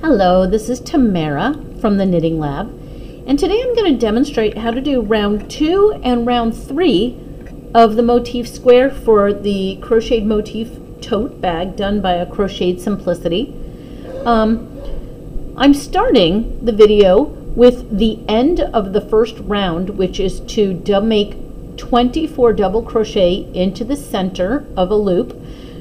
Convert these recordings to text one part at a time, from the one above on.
Hello, this is Tamara from the Knitting Lab, and today I'm going to demonstrate how to do round 2 and round 3 of the motif square for the Crocheted Motif Tote bag done by A Crocheted Simplicity. I'm starting the video with the end of the first round, which is to make 24 double crochet into the center of a loop.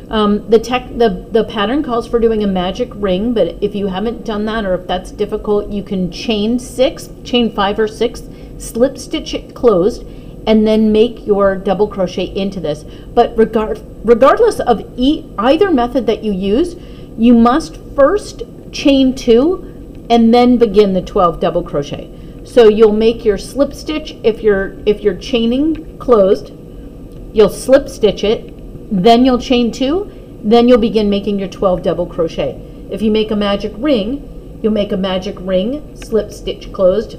The pattern calls for doing a magic ring, but if you haven't done that or if that's difficult, you can chain 5 or 6, slip stitch it closed, and then make your double crochet into this. But regardless of either method that you use, you must first chain 2 and then begin the 12 double crochet. So you'll make your slip stitch if you're chaining closed, you'll slip stitch it, then you'll chain 2, then you'll begin making your 12 double crochet. If you make a magic ring, you'll make a magic ring, slip stitch closed,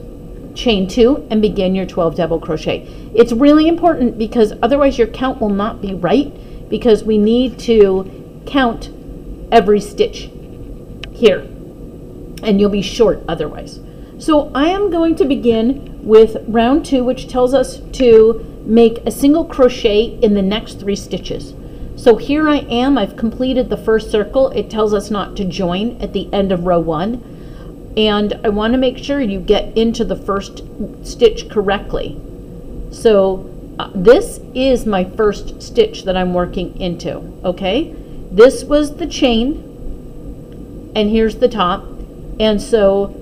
chain 2, and begin your 12 double crochet. It's really important because otherwise your count will not be right, because we need to count every stitch here, and you'll be short otherwise. So I am going to begin with round 2, which tells us to make a single crochet in the next 3 stitches. So here I am, I've completed the first circle. It tells us not to join at the end of row 1. And I want to make sure you get into the first stitch correctly. So this is my first stitch that I'm working into, okay? This was the chain, and here's the top. And so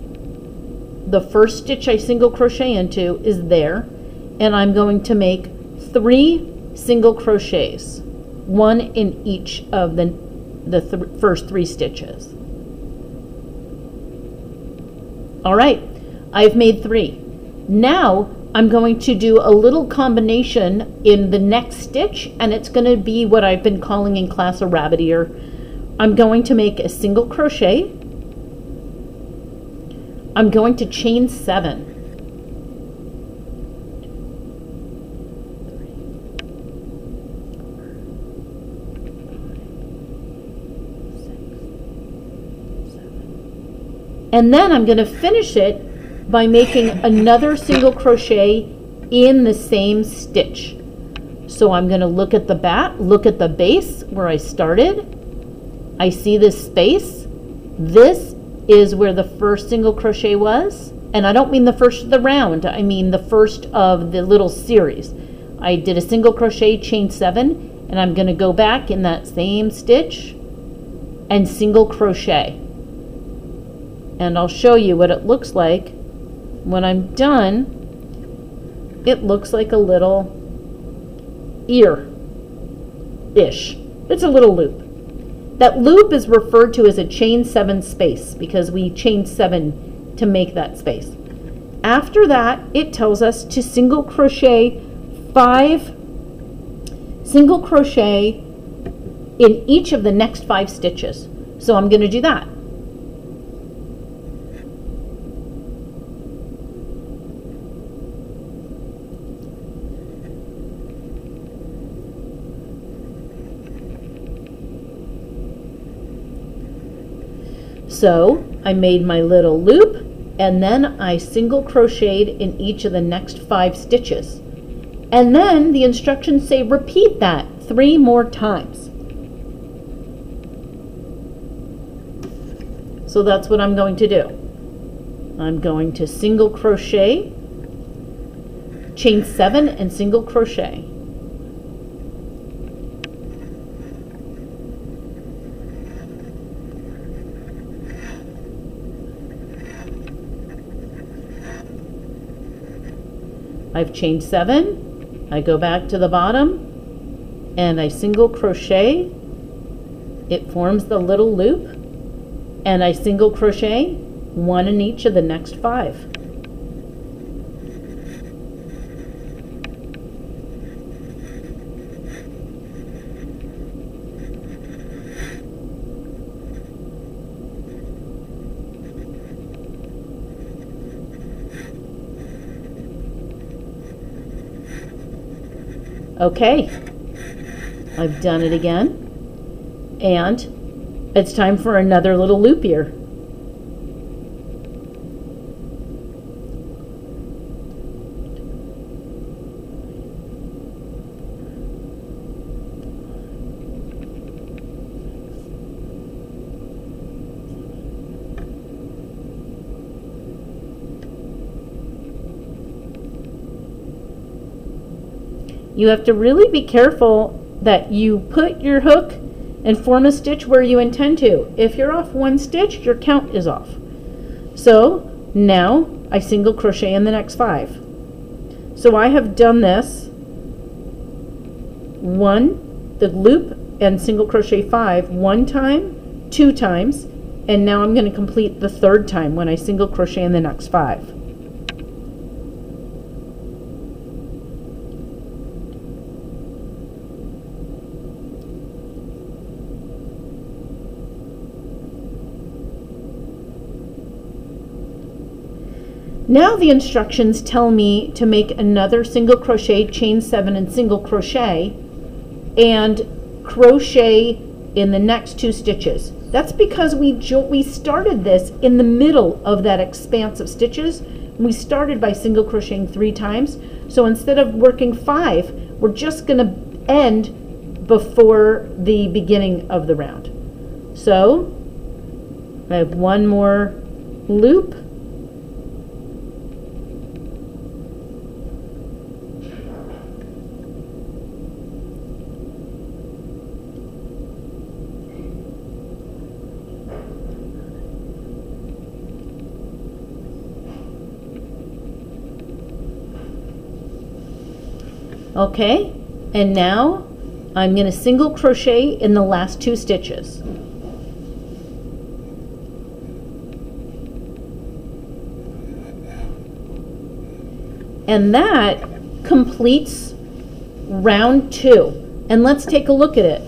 the first stitch I single crochet into is there, and I'm going to make 3 single crochets, 1 in each of the first 3 stitches. All right, I've made 3. Now I'm going to do a little combination in the next stitch, and it's going to be what I've been calling in class a rabbit ear. I'm going to make a single crochet. I'm going to chain 7. And then I'm going to finish it by making another single crochet in the same stitch. So I'm going to look at the base where I started. I see this space. This is where the first single crochet was. And I don't mean the first of the round, I mean the first of the little series. I did a single crochet, chain 7, and I'm going to go back in that same stitch and single crochet. And I'll show you what it looks like when I'm done. It looks like a little ear-ish. It's a little loop. That loop is referred to as a chain 7 space because we chained 7 to make that space. After that, it tells us to single crochet 5 single crochet in each of the next 5 stitches. So I'm going to do that. So I made my little loop, and then I single crocheted in each of the next 5 stitches. And then the instructions say repeat that 3 more times. So that's what I'm going to do. I'm going to single crochet, chain 7 and single crochet. I've chained 7, I go back to the bottom, and I single crochet. It forms the little loop, and I single crochet 1 in each of the next 5. Okay, I've done it again, and it's time for another little loop here. You have to really be careful that you put your hook and form a stitch where you intend to. If you're off one stitch, your count is off. So now I single crochet in the next 5. So I have done this the loop and single crochet 5 one time, 2 times, and now I'm going to complete the 3rd time when I single crochet in the next 5. Now the instructions tell me to make another single crochet, chain 7 and single crochet, and crochet in the next 2 stitches. That's because we started this in the middle of that expanse of stitches. We started by single crocheting 3 times. So instead of working 5, we're just going to end before the beginning of the round. So I have one more loop. Okay, and now I'm going to single crochet in the last 2 stitches. And that completes round 2. And let's take a look at it.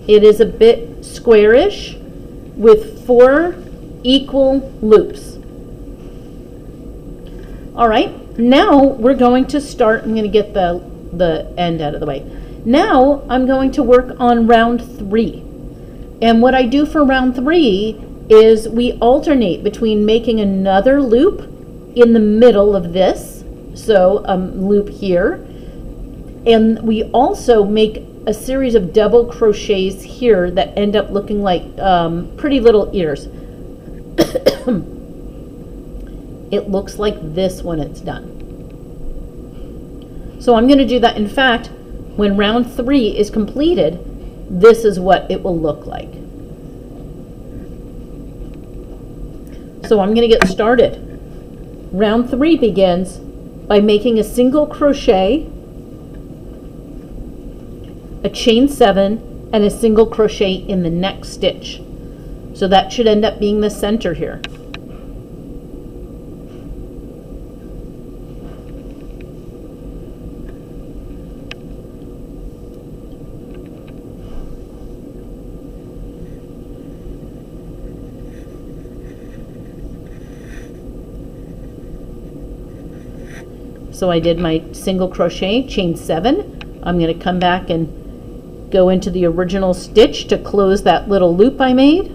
It is a bit squarish with 4 equal loops. All right. Now we're going to start. I'm going to get the end out of the way. Now I'm going to work on round 3. And what I do for round 3 is we alternate between making another loop in the middle of this, so a loop here, and we also make a series of double crochets here that end up looking like pretty little ears. It looks like this when it's done. So I'm going to do that. In fact, when round 3 is completed, this is what it will look like. So I'm going to get started. Round 3 begins by making a single crochet, a chain 7, and a single crochet in the next stitch. So that should end up being the center here. So I did my single crochet, chain 7. I'm going to come back and go into the original stitch to close that little loop I made.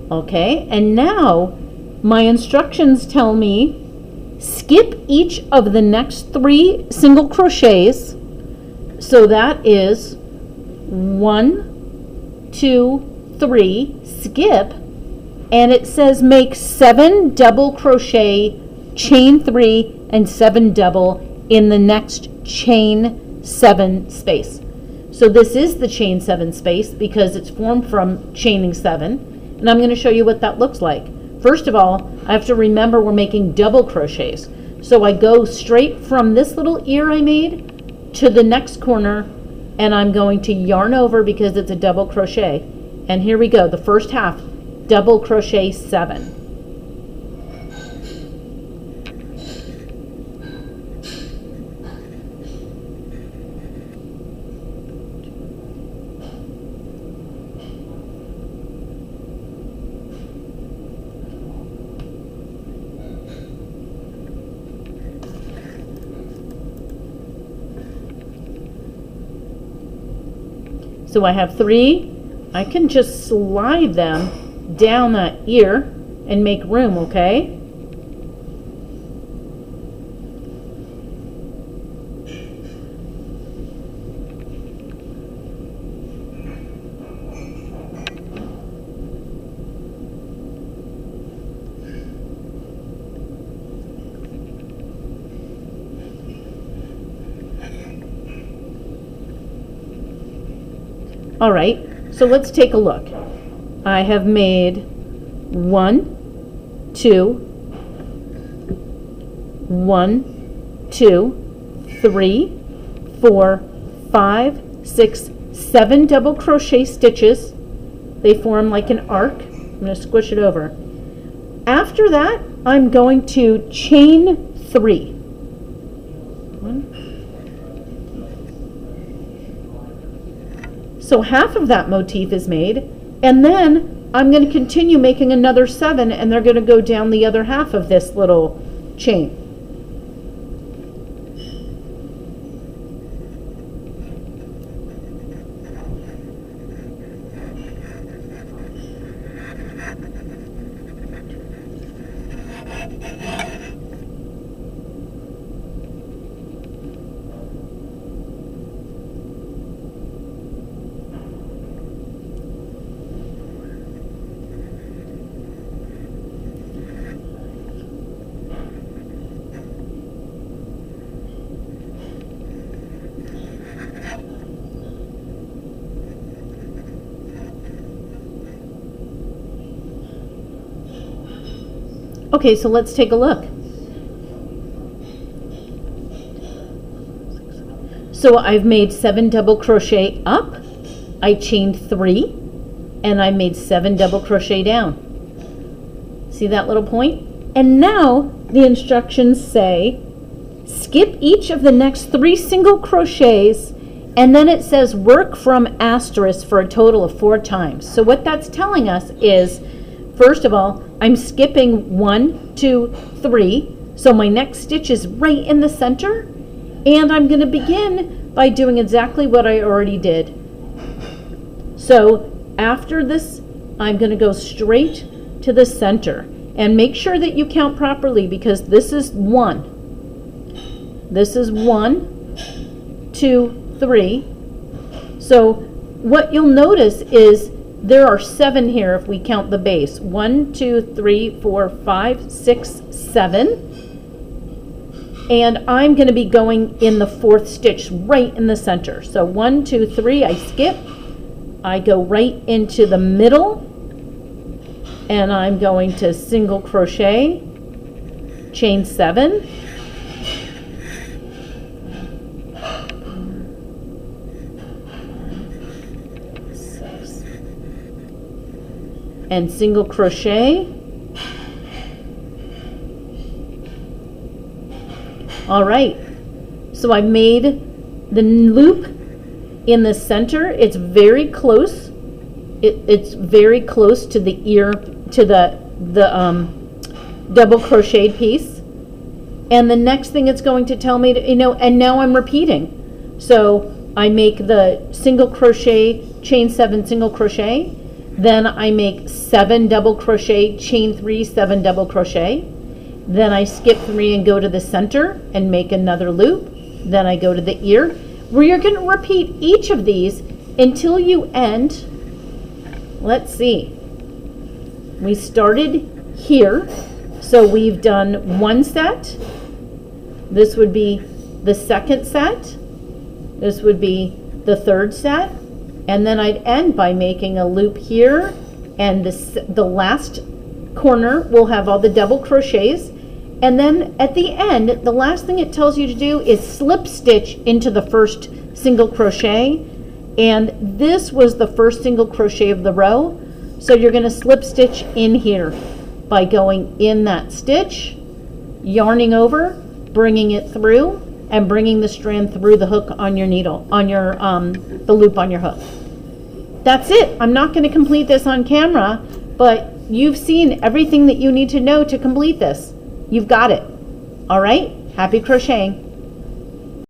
Okay, and now my instructions tell me skip each of the next 3 single crochets. So that is 1, 2, 3, skip. And it says make 7 double crochet, chain 3, and 7 double in the next chain 7 space. So this is the chain 7 space because it's formed from chaining 7. And I'm going to show you what that looks like. First of all, I have to remember we're making double crochets. So I go straight from this little ear I made to the next corner, and I'm going to yarn over because it's a double crochet. And here we go, the first half. Double crochet 7. So I have 3. I can just slide them down that ear and make room, okay? All right, so let's take a look. I have made 1, 2, 1, 2, 3, 4, 5, 6, 7 double crochet stitches. They form like an arc. I'm going to squish it over. After that, I'm going to chain 3. 1. So half of that motif is made, and then I'm going to continue making another 7, and they're going to go down the other half of this little chain. Okay, so let's take a look. So I've made 7 double crochet up, I chained 3, and I made 7 double crochet down. See that little point? And now the instructions say skip each of the next 3 single crochets, and then it says work from asterisk for a total of 4 times. So what that's telling us is, first of all, I'm skipping 1, 2, 3, so my next stitch is right in the center, and I'm going to begin by doing exactly what I already did. So after this, I'm going to go straight to the center, and make sure that you count properly, because this is 1. This is 1, 2, 3. So what you'll notice is there are 7 here if we count the base. 1, 2, 3, 4, 5, 6, 7. And I'm going to be going in the 4th stitch right in the center. So 1, 2, 3, I skip. I go right into the middle, and I'm going to single crochet, chain 7. And single crochet. All right, so I made the loop in the center. It's very close. It's very close to the ear, to the double crocheted piece. And the next thing it's going to tell me to, and now I'm repeating. So I make the single crochet, chain 7, single crochet. Then I make 7 double crochet, chain 3, 7 double crochet. Then I skip 3 and go to the center and make another loop. Then I go to the ear, where you're going to repeat each of these until you end. Let's see. We started here, so we've done 1 set. This would be the 2nd set. This would be the 3rd set. And then I'd end by making a loop here, and the last corner will have all the double crochets. And then at the end, the last thing it tells you to do is slip stitch into the first single crochet. And this was the first single crochet of the row. So you're going to slip stitch in here by going in that stitch, yarning over, bringing it through, and bringing the strand through the hook on your needle, on your the loop on your hook. That's it. I'm not going to complete this on camera, but you've seen everything that you need to know to complete this. You've got it. All right? Happy crocheting.